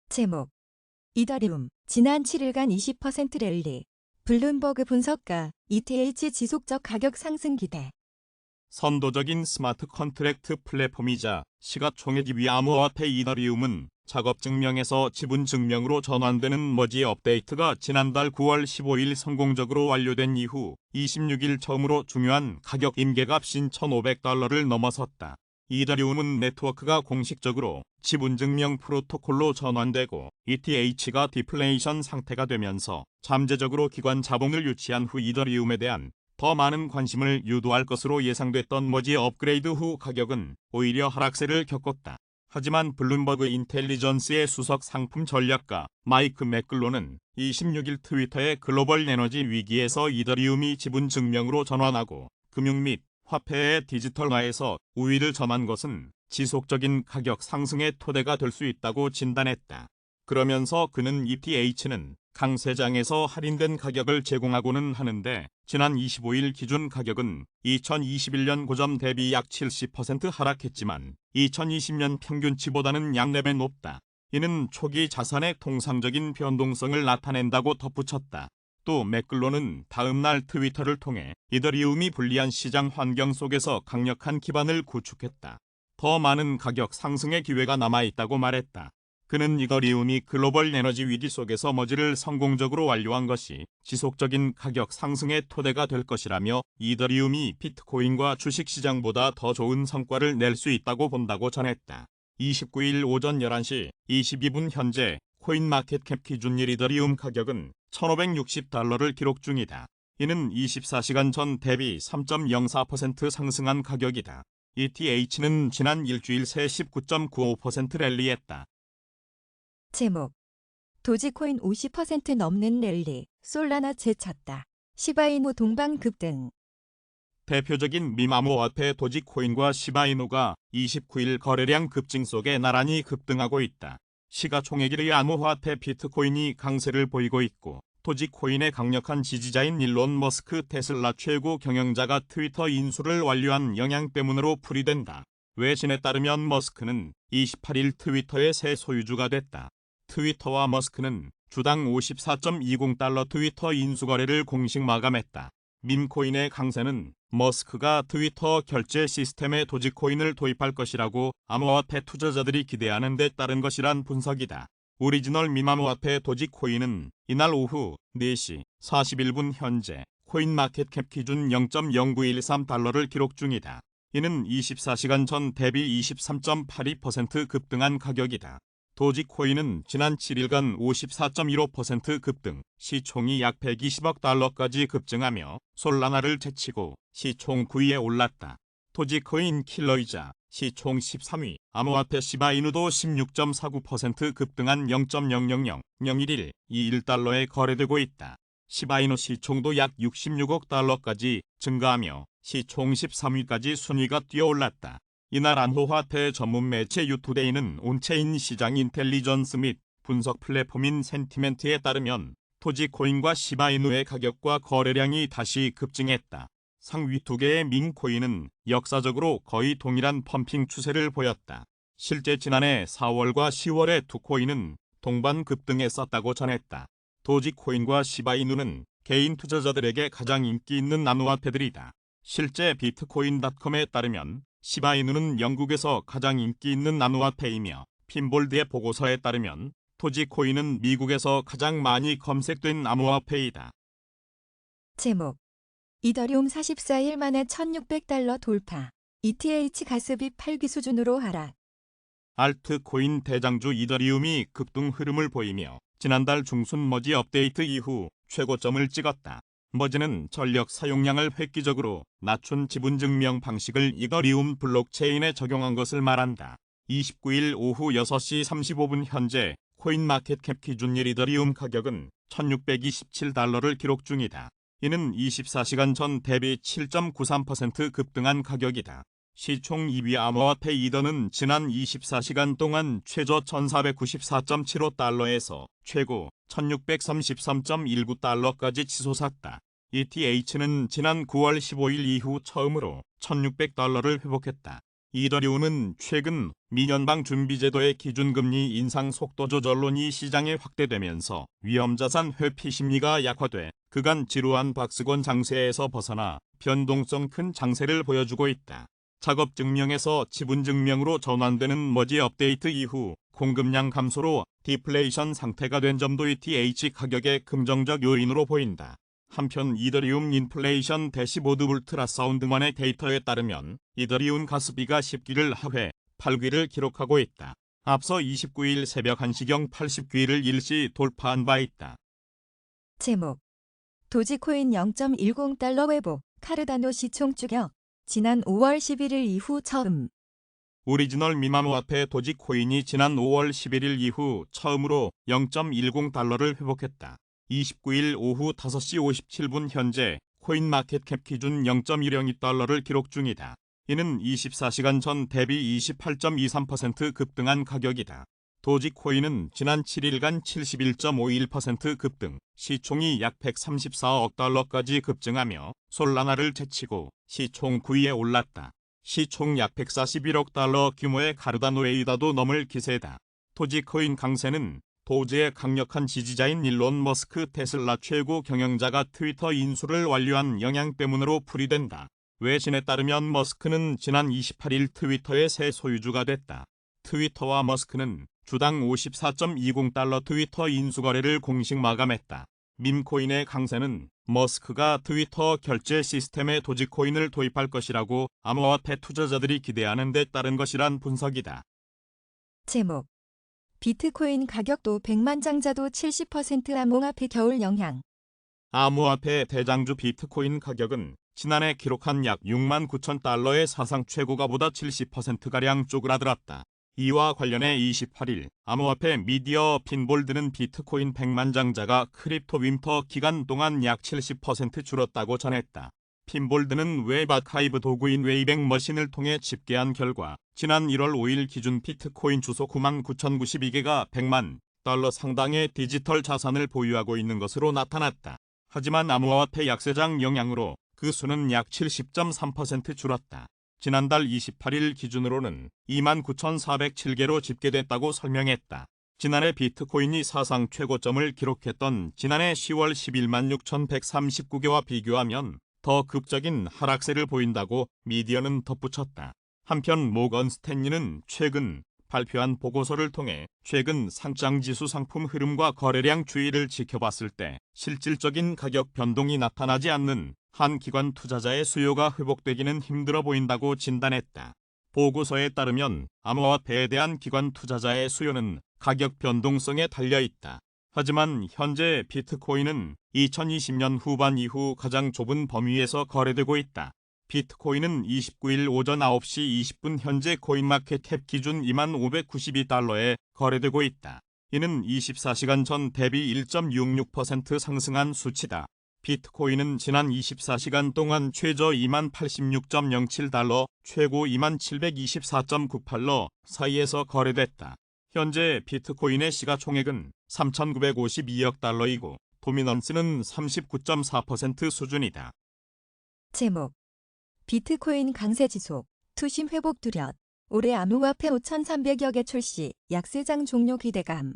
제목 이더리움 지난 7일간 20% 랠리. 블룸버그 분석가 ETH 지속적 가격 상승 기대. 선도적인 스마트 컨트랙트 플랫폼이자 시가총액 2위 암호화폐 이더리움은 작업 증명에서 지분 증명으로 전환되는 머지 업데이트가 지난달 9월 15일 성공적으로 완료된 이후 26일 처음으로 중요한 가격 임계값인 $1,500를 넘어섰다. 이더리움은 네트워크가 공식적으로 지분 증명 프로토콜로 전환되고 ETH가 디플레이션 상태가 되면서 잠재적으로 기관 자본을 유치한 후 이더리움에 대한 더 많은 관심을 유도할 것으로 예상됐던 머지 업그레이드 후 가격은 오히려 하락세를 겪었다. 하지만 블룸버그 인텔리전스의 수석 상품 전략가 마이크 맥글로는 26일 트위터에 글로벌 에너지 위기에서 이더리움이 지분 증명으로 전환하고 금융 및 화폐의 디지털화에서 우위를 점한 것은 지속적인 가격 상승의 토대가 될 수 있다고 진단했다. 그러면서 그는 ETH는 강세장에서 할인된 가격을 제공하고는 하는데 지난 25일 기준 가격은 2021년 고점 대비 약 70% 하락했지만 2020년 평균치보다는 양렙에 높다. 이는 초기 자산의 통상적인 변동성을 나타낸다고 덧붙였다. 또 맥글로는 다음 날 트위터를 통해 이더리움이 불리한 시장 환경 속에서 강력한 기반을 구축했다. 더 많은 가격 상승의 기회가 남아있다고 말했다. 그는 이더리움이 글로벌 에너지 위기 속에서 머지를 성공적으로 완료한 것이 지속적인 가격 상승의 토대가 될 것이라며 이더리움이 비트코인과 주식시장보다 더 좋은 성과를 낼 수 있다고 본다고 전했다. 29일 오전 11시 22분 현재 코인마켓캡 기준일 이더리움 가격은 $1,560를 기록 중이다. 이는 24시간 전 대비 3.04% 상승한 가격이다. ETH는 지난 일주일 새 19.95% 랠리했다. 제목 도지코인 50% 넘는 랠리. 솔라나 제쳤다. 시바이누 동반 급등. 대표적인 밈암호화폐 도지코인과 시바이누가 29일 거래량 급증 속에 나란히 급등하고 있다. 시가총액 1위 암호화폐 비트코인이 강세를 보이고 있고 도지코인의 강력한 지지자인 일론 머스크 테슬라 최고 경영자가 트위터 인수를 완료한 영향 때문으로 풀이된다. 외신에 따르면 머스크는 28일 트위터의 새 소유주가 됐다. 트위터와 머스크는 주당 $54.20 트위터 인수 거래를 공식 마감했다. 밈코인의 강세는 머스크가 트위터 결제 시스템에 도지코인을 도입할 것이라고 암호화폐 투자자들이 기대하는 데 따른 것이란 분석이다. 오리지널 밈암호화폐 도지코인은 이날 오후 4시 41분 현재 코인마켓캡 기준 $0.0913를 기록 중이다. 이는 24시간 전 대비 23.82% 급등한 가격이다. 도지코인은 지난 7일간 54.15% 급등, 시총이 약 $120억 급증하며 솔라나를 제치고 시총 9위에 올랐다. 도지코인 킬러이자 시총 13위, 암호화폐 시바이누도 16.49% 급등한 $0.00001121에 거래되고 있다. 시바이누 시총도 약 $66억 증가하며 시총 13위까지 순위가 뛰어올랐다. 이날 암호화폐 전문 매체 유투데이는 온체인 시장 인텔리전스 및 분석 플랫폼인 센티멘트에 따르면 도지코인과 시바이누의 가격과 거래량이 다시 급증했다. 상위 두 개의 밈코인은 역사적으로 거의 동일한 펌핑 추세를 보였다. 실제 지난해 4월과 10월에 두 코인은 동반 급등했었다고 전했다. 도지코인과 시바이누는 개인 투자자들에게 가장 인기 있는 암호화폐들이다. 실제 비트코인닷컴에 따르면 시바이누는 영국에서 가장 인기 있는 암호화폐이며 핀볼드의 보고서에 따르면 도지코인은 미국에서 가장 많이 검색된 암호화폐이다. 제목 이더리움 44일 만에 $1,600 돌파. ETH 가스비 8기 수준으로 하락. 알트코인 대장주 이더리움이 급등 흐름을 보이며 지난달 중순 머지 업데이트 이후 최고점을 찍었다. 머지는 전력 사용량을 획기적으로 낮춘 지분 증명 방식을 이더리움 블록체인에 적용한 것을 말한다. 29일 오후 6시 35분 현재 코인마켓캡 기준일 이더리움 가격은 $1,627를 기록 중이다. 이는 24시간 전 대비 7.93% 급등한 가격이다. 시총 2위 암호화폐 이더는 지난 24시간 동안 최저 $1,494.75에서 최고 $1,633.19까지 치솟았다. ETH는 지난 9월 15일 이후 처음으로 $1,600를 회복했다. 이더리움은 최근 미연방 준비제도의 기준금리 인상 속도 조절론이 시장에 확대되면서 위험자산 회피 심리가 약화돼 그간 지루한 박스권 장세에서 벗어나 변동성 큰 장세를 보여주고 있다. 작업 증명에서 지분 증명으로 전환되는 머지 업데이트 이후 공급량 감소로 디플레이션 상태가 된 점도 ETH 가격의 긍정적 요인으로 보인다. 한편 이더리움 인플레이션 대시보드 울트라사운드만의 데이터에 따르면 이더리움 가스비가 10기를 하회 8기를 기록하고 있다. 앞서 29일 새벽 1시경 80기를 일시 돌파한 바 있다. 제목 도지코인 0.10달러 회복 카르다노 시총 추격 지난 5월 11일 이후 처음 오리지널 미마모화폐 도지코인이 지난 5월 11일 이후 처음으로 0.10달러를 회복했다. 29일 오후 5시 57분 현재 코인마켓캡 기준 0.102달러를 기록 중이다. 이는 24시간 전 대비 28.23% 급등한 가격이다. 도지코인은 지난 7일간 71.51% 급등, 시총이 약 134억 달러까지 급증하며 솔라나를 제치고 시총 9위에 올랐다. 시총 약 141억 달러 규모의 카르다노에이다도 넘을 기세다. 도지코인 강세는 도지의 강력한 지지자인 일론 머스크 테슬라 최고 경영자가 트위터 인수를 완료한 영향 때문으로 풀이된다. 외신에 따르면 머스크는 지난 28일 트위터의 새 소유주가 됐다. 트위터와 머스크는 주당 54.20달러 트위터 인수 거래를 공식 마감했다. 밈코인의 강세는 머스크가 트위터 결제 시스템에 도지코인을 도입할 것이라고 암호화폐 투자자들이 기대하는 데 따른 것이란 분석이다. 제목 비트코인 가격도 100만 장자도 70% 암호화폐 겨울 영향 암호화폐 대장주 비트코인 가격은 지난해 기록한 약 6만 9천 달러의 사상 최고가보다 70%가량 쪼그라들었다. 이와 관련해 28일 암호화폐 미디어 핀볼드는 비트코인 100만 장자가 크립토 윈터 기간 동안 약 70% 줄었다고 전했다. 핀볼드는 웹 아카이브 도구인 웨이백 머신을 통해 집계한 결과 지난 1월 5일 기준 비트코인 주소 99,092개가 100만 달러 상당의 디지털 자산을 보유하고 있는 것으로 나타났다. 하지만 암호화폐 약세장 영향으로 그 수는 약 70.3% 줄었다. 지난달 28일 기준으로는 29,407개로 집계됐다고 설명했다. 지난해 비트코인이 사상 최고점을 기록했던 지난해 10월 11만 6,139개와 비교하면 더 극적인 하락세를 보인다고 미디어는 덧붙였다. 한편 모건 스탠리는 최근 발표한 보고서를 통해 최근 상장지수 상품 흐름과 거래량 추이를 지켜봤을 때 실질적인 가격 변동이 나타나지 않는 한 기관 투자자의 수요가 회복되기는 힘들어 보인다고 진단했다. 보고서에 따르면 암호화폐에 대한 기관 투자자의 수요는 가격 변동성에 달려있다. 하지만 현재 비트코인은 2020년 후반 이후 가장 좁은 범위에서 거래되고 있다. 비트코인은 29일 오전 9시 20분 현재 코인마켓캡 기준 2592달러에 거래되고 있다. 이는 24시간 전 대비 1.66% 상승한 수치다. 비트코인은 지난 24시간 동안 최저 2086.07달러, 최고 2724.98달러 사이에서 거래됐다. 현재 비트코인의 시가총액은 3,952억 달러이고 도미넌스는 39.4% 수준이다. 제목 비트코인 강세 지속 투심 회복 두렷 올해 암호화폐 5,300여 개 출시 약세장 종료 기대감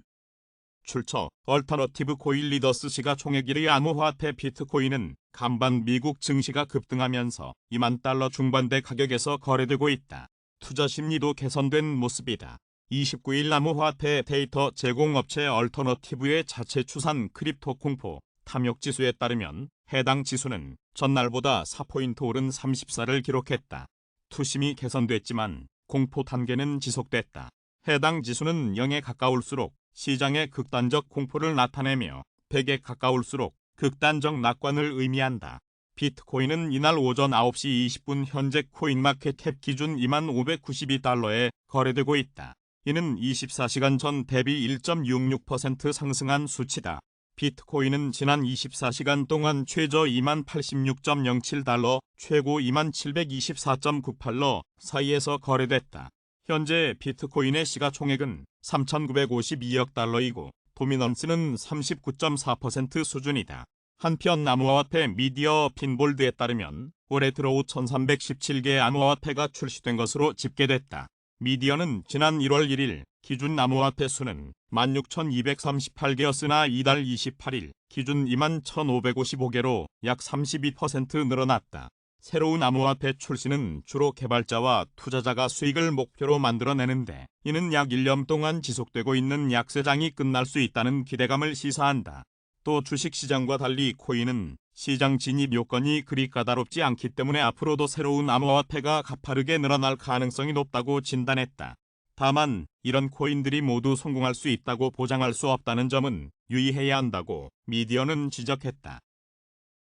출처 얼터너티브 코인 리더스 시가총액 1위 암호화폐 비트코인은 간밤 미국 증시가 급등하면서 2만 달러 중반대 가격에서 거래되고 있다. 투자 심리도 개선된 모습이다. 29일 암호화폐 데이터 제공업체 얼터너티브의 자체 추산 크립토 공포 탐욕지수에 따르면 해당 지수는 전날보다 4포인트 오른 34를 기록했다. 투심이 개선됐지만 공포 단계는 지속됐다. 해당 지수는 0에 가까울수록 시장의 극단적 공포를 나타내며 100에 가까울수록 극단적 낙관을 의미한다. 비트코인은 이날 오전 9시 20분 현재 코인마켓캡 기준 2592달러에 거래되고 있다. 이는 24시간 전 대비 1.66% 상승한 수치다. 비트코인은 지난 24시간 동안 최저 2086.07달러, 최고 2724.98달러 사이에서 거래됐다. 현재 비트코인의 시가총액은 3,952억 달러이고 도미넌스는 39.4% 수준이다. 한편 암호화폐 미디어 핀볼드에 따르면 올해 들어 5,317개의 암호화폐가 출시된 것으로 집계됐다. 미디어는 지난 1월 1일 기준 암호화폐 수는 16,238개였으나 이달 28일 기준 21,555개로 약 32% 늘어났다. 새로운 암호화폐 출시는 주로 개발자와 투자자가 수익을 목표로 만들어내는데 이는 약 1년 동안 지속되고 있는 약세장이 끝날 수 있다는 기대감을 시사한다. 또 주식시장과 달리 코인은 시장 진입 요건이 그리 까다롭지 않기 때문에 앞으로도 새로운 암호화폐가 가파르게 늘어날 가능성이 높다고 진단했다. 다만 이런 코인들이 모두 성공할 수 있다고 보장할 수 없다는 점은 유의해야 한다고 미디어는 지적했다.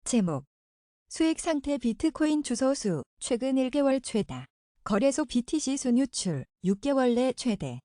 제목 수익 상태 비트코인 주소수 최근 1개월 최다. 거래소 BTC 순유출 6개월 내 최대.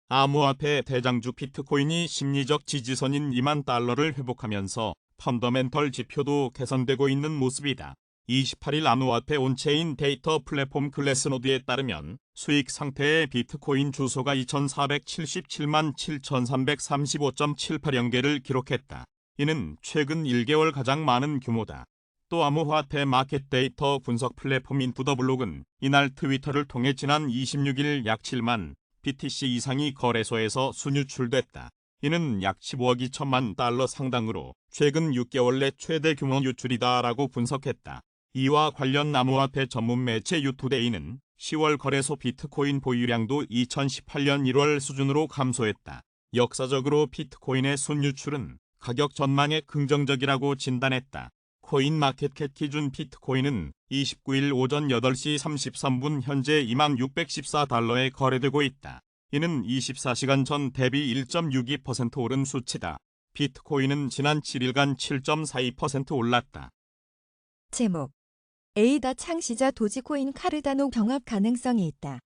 암호화폐 대장주 비트코인이 심리적 지지선인 2만 달러를 회복하면서 펀더멘털 지표도 개선되고 있는 모습이다. 28일 암호화폐 온체인 데이터 플랫폼 글래스노드에 따르면 수익 상태의 비트코인 주소가 2,477만 7,335.78영개를 기록했다. 이는 최근 1개월 가장 많은 규모다. 또 암호화폐 마켓 데이터 분석 플랫폼인 부더블록은 이날 트위터를 통해 지난 26일 약 7만 BTC 이상이 거래소에서 순유출됐다. 이는 약 15억 2천만 달러 상당으로 최근 6개월 내 최대 규모 유출이다라고 분석했다. 이와 관련 암호화폐 전문 매체 유투데이는 10월 거래소 비트코인 보유량도 2018년 1월 수준으로 감소했다. 역사적으로 비트코인의 순유출은 가격 전망에 긍정적이라고 진단했다. 코인마켓캣 기준 비트코인은 29일 오전 8시 33분 현재 2614달러에 거래되고 있다. 이는 24시간 전 대비 1.62% 오른 수치다. 비트코인은 지난 7일간 7.42% 올랐다. 제목 에이다 창시자 도지코인 카르다노 병합 가능성이 있다.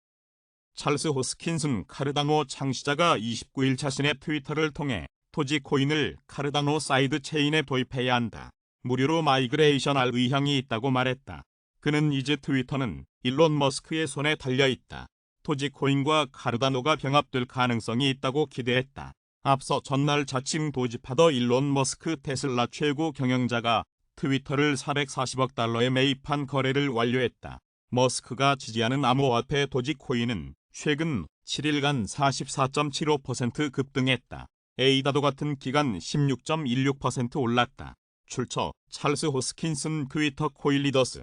찰스 호스킨슨 카르다노 창시자가 29일 자신의 트위터를 통해 도지코인을 카르다노 사이드 체인에 도입해야 한다. 무료로 마이그레이션할 의향이 있다고 말했다. 그는 이제 트위터는 일론 머스크의 손에 달려있다. 도지코인과 카르다노가 병합될 가능성이 있다고 기대했다. 앞서 전날 자칭 도지파더 일론 머스크 테슬라 최고 경영자가 트위터를 440억 달러에 매입한 거래를 완료했다. 머스크가 지지하는 암호화폐 도지코인은 최근 7일간 44.75% 급등했다. 에이다도 같은 기간 16.16% 올랐다. 출처 찰스 호스킨슨 트위터 코인 리더스.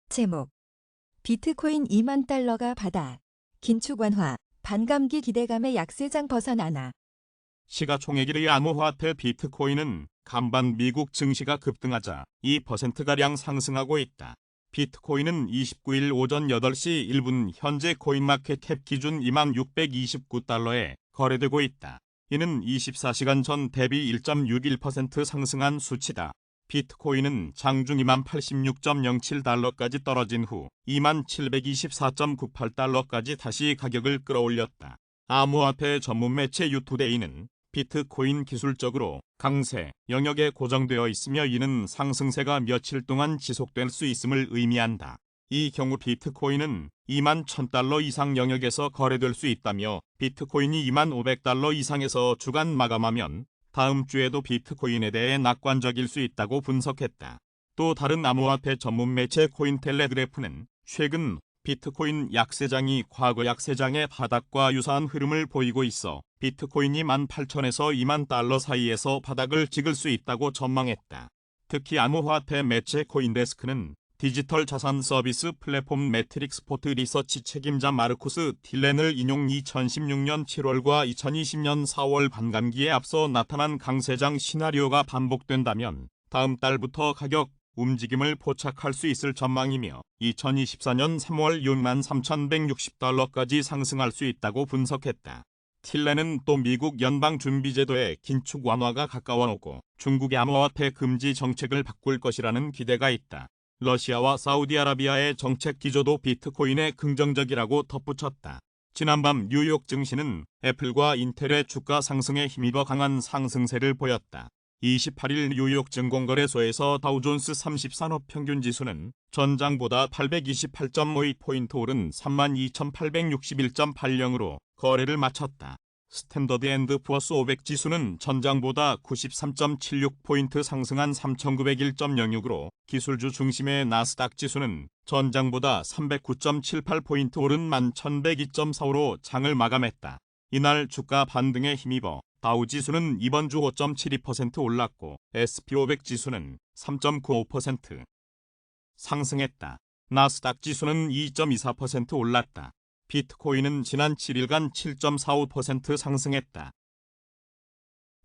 제목 비트코인 2만 달러가 바닥. 긴축 완화. 반감기 기대감의 약세장 벗어나나. 시가총액1위 암호화폐 비트코인은 간밤 미국 증시가 급등하자 2%가량 상승하고 있다. 비트코인은 29일 오전 8시 1분 현재 코인마켓캡 기준 2629달러에 거래되고 있다. 이는 24시간 전 대비 1.61% 상승한 수치다. 비트코인은 장중 2086.07달러까지 떨어진 후 2724.98달러까지 다시 가격을 끌어올렸다. 암호화폐 전문 매체 유투데이는 비트코인 기술적으로 강세 영역에 고정되어 있으며 이는 상승세가 며칠 동안 지속될 수 있음을 의미한다. 이 경우 비트코인은 2만 1000달러 이상 영역에서 거래될 수 있다며 비트코인이 2만 500달러 이상에서 주간 마감하면 다음 주에도 비트코인에 대해 낙관적일 수 있다고 분석했다. 또 다른 암호화폐 전문 매체 코인텔레그래프는 최근 비트코인 약세장이 과거 약세장의 바닥과 유사한 흐름을 보이고 있어 비트코인이 18,000에서 2만 달러 사이에서 바닥을 찍을 수 있다고 전망했다. 특히 암호화폐 매체 코인데스크는 디지털 자산 서비스 플랫폼 매트릭스 포트 리서치 책임자 마르쿠스 틸렌을 인용 2016년 7월과 2020년 4월 반감기에 앞서 나타난 강세장 시나리오가 반복된다면 다음 달부터 가격 움직임을 포착할 수 있을 전망이며 2024년 3월 63,160달러까지 상승할 수 있다고 분석했다. 틸렌은 또 미국 연방준비제도의 긴축 완화가 가까워오고 중국의 암호화폐 금지 정책을 바꿀 것이라는 기대가 있다. 러시아와 사우디아라비아의 정책 기조도 비트코인에 긍정적이라고 덧붙였다. 지난밤 뉴욕 증시는 애플과 인텔의 주가 상승에 힘입어 강한 상승세를 보였다. 28일 뉴욕 증권거래소에서 다우존스 30산업 평균지수는 전장보다 828.52포인트 오른 32,861.80으로 거래를 마쳤다. 스탠더드 앤드 푸어스 500 지수는 전장보다 93.76포인트 상승한 3,901.06으로 기술주 중심의 나스닥 지수는 전장보다 309.78포인트 오른 11,102.45로 장을 마감했다. 이날 주가 반등에 힘입어 다우 지수는 이번 주 5.72% 올랐고 SP500 지수는 3.95% 상승했다. 나스닥 지수는 2.24% 올랐다. 비트코인은 지난 7일간 7.45% 상승했다.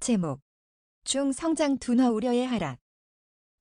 제목 중성장 둔화 우려의 하락.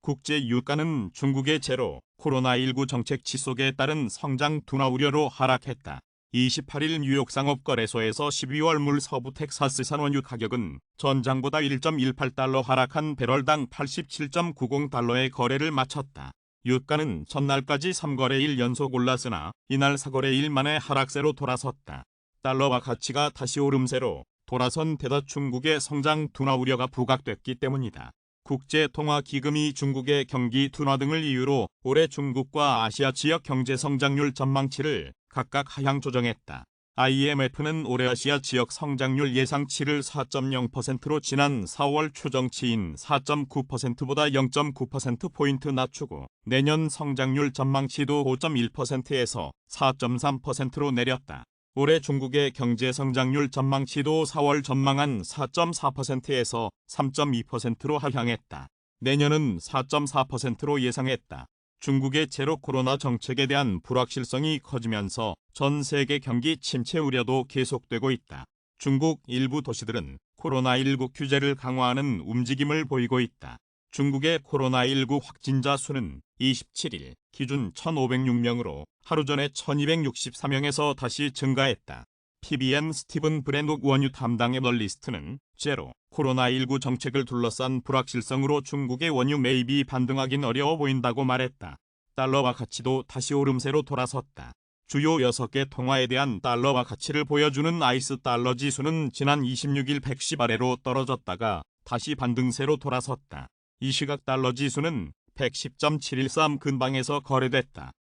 국제 유가는 중국의 제로 코로나19 정책 지속에 따른 성장 둔화 우려로 하락했다. 28일 뉴욕 상업거래소에서 12월 물 서부 텍사스 산원유 가격은 전장보다 1.18달러 하락한 배럴당 87.90달러의 거래를 마쳤다. 유가는 전날까지 3거래일 연속 올랐으나 이날 4거래일 만에 하락세로 돌아섰다. 달러화 가치가 다시 오름세로 돌아선 데다 중국의 성장 둔화 우려가 부각됐기 때문이다. 국제통화기금이 중국의 경기 둔화 등을 이유로 올해 중국과 아시아 지역 경제 성장률 전망치를 각각 하향 조정했다. IMF는 올해 아시아 지역 성장률 예상치를 4.0%로 지난 4월 추정치인 4.9%보다 0.9%포인트 낮추고 내년 성장률 전망치도 5.1%에서 4.3%로 내렸다. 올해 중국의 경제 성장률 전망치도 4월 전망한 4.4%에서 3.2%로 하향했다. 내년은 4.4%로 예상했다. 중국의 제로 코로나 정책에 대한 불확실성이 커지면서 전 세계 경기 침체 우려도 계속되고 있다. 중국 일부 도시들은 코로나19 규제를 강화하는 움직임을 보이고 있다. 중국의 코로나19 확진자 수는 27일 기준 1,506명으로 하루 전에 1,264명에서 다시 증가했다. PBN 스티븐 브랜독 원유 담당 애널리스트는 제로 코로나19 정책을 둘러싼 불확실성으로 중국의 원유 매입이 반등하긴 어려워 보인다고 말했다. 달러화 가치도 다시 오름세로 돌아섰다. 주요 6개 통화에 대한 달러화 가치를 보여주는 아이스 달러 지수는 지난 26일 110아래로 떨어졌다가 다시 반등세로 돌아섰다. 이 시각 달러 지수는 110.713 근방에서 거래됐다.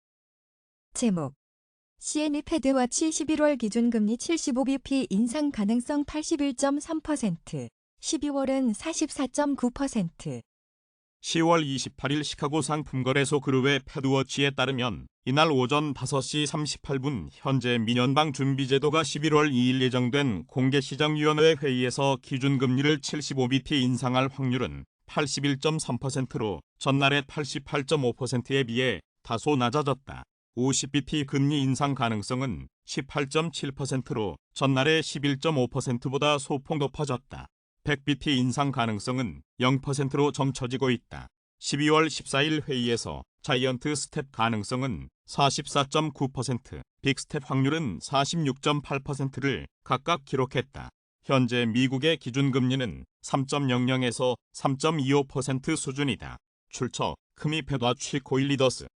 제목 CNY 패드와치 11월 기준금리 75bp 인상 가능성 81.3%, 12월은 44.9%. 10월 28일 시카고 상품거래소 그룹의 패드워치에 따르면 이날 오전 5시 38분 현재 민연방 준비제도가 11월 2일 예정된 공개시장위원회 회의에서 기준금리를 75bp 인상할 확률은 81.3%로 전날의 88.5%에 비해 다소 낮아졌다. 50bp 금리 인상 가능성은 18.7%로 전날의 11.5%보다 소폭 높아졌다. 100bp 인상 가능성은 0%로 점쳐지고 있다. 12월 14일 회의에서 자이언트 스텝 가능성은 44.9%, 빅스텝 확률은 46.8%를 각각 기록했다. 현재 미국의 기준금리는 3.00에서 3.25% 수준이다. 출처 크미 패드와치 코일리더스